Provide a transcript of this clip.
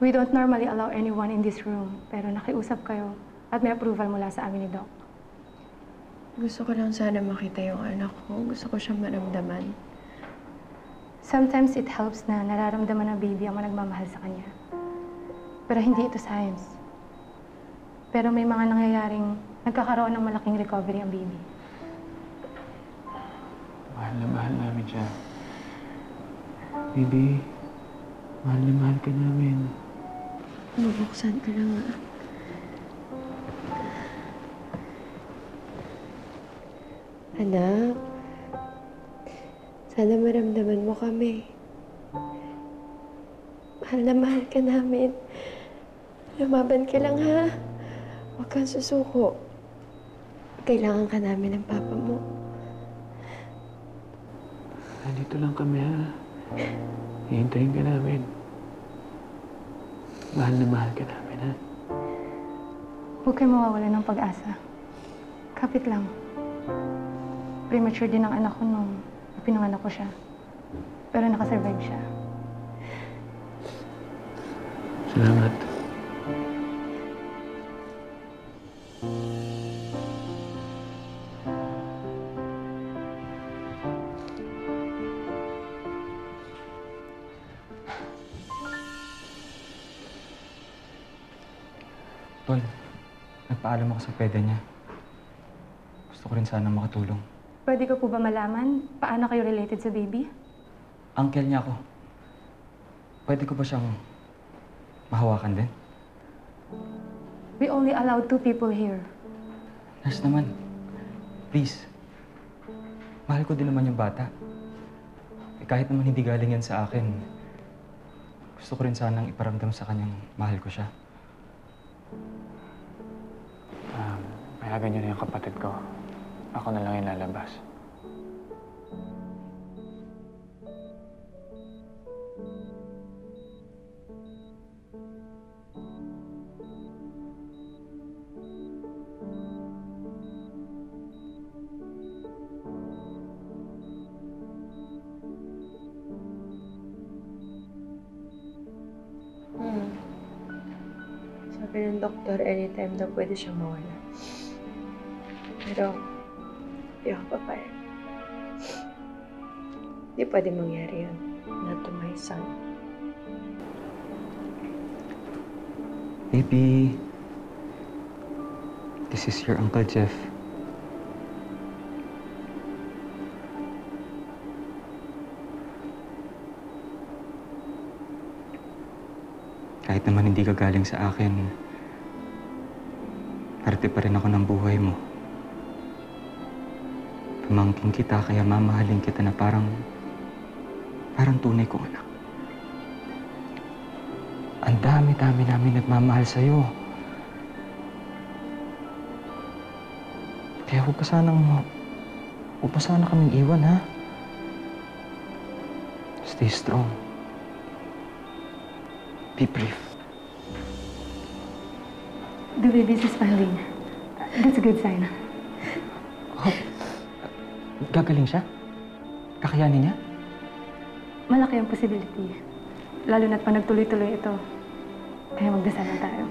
We don't normally allow anyone in this room, pero nakiusap kayo at may approval mula sa amin ni Doc. Gusto ko lang sana makita yung anak ko. Gusto ko siyang maramdaman. Sometimes it helps na nararamdaman ng baby ang nagmamahal sa kanya. Pero hindi ito science. Pero may mga nangyayaring nagkakaroon ng malaking recovery ang baby. Mahal na mahal namin siya. Baby, mahal na mahal ka namin. Mabuksan ka lang nga. Anak, sana maramdaman mo kami. Mahal na mahal ka namin. Lumaban ka lang, ha? Huwag kang susuko. Kailangan ka namin ng papa mo. Nandito lang kami, ha? Hihintayin ka namin. Mahal na mahal ka namin, ha? Huwag kayo mawawalan ng pag-asa. Kapit lang. Premature din ang anak ko nung pinanganak ko siya. Pero nakasurvive siya. Salamat. Tol, nagpaalam ako sa pwede niya. Gusto ko rin sana makatulong. Pwede ko po ba malaman paano kayo related sa baby? Uncle niya ako. Pwede ko ba siyang mahawakan din? We only allow 2 people here. Nurse naman, please. Mahal ko din naman yung bata. Kahit naman hindi galing yan sa akin, gusto ko rin sanang iparamdam sa kanyang mahal ko siya. Payagan niyo na yung kapatid ko. Ako na lang yung lalabas. Sabi ng doktor, anytime daw pwede siyang mawala. Pero, hindi ako papayag. Hindi pwede mangyari yun. Not to my son. Baby, this is your Uncle Jeff. Kahit naman hindi ka galing sa akin, parte pa rin ako ng buhay mo. Pamangkin kita, kaya mamahalin kita na parang tunay kong anak. Ang dami-dami namin nagmamahal sa'yo. Kaya huwag pa sana kaming iwan, ha? Stay strong. Be brave. The baby's smiling. That's a good sign. Oh, gagaling siya? Kakayanin niya? Malaki ang possibility. Lalo na't pa nagtuloy-tuloy ito. Kaya magdasal na tayo.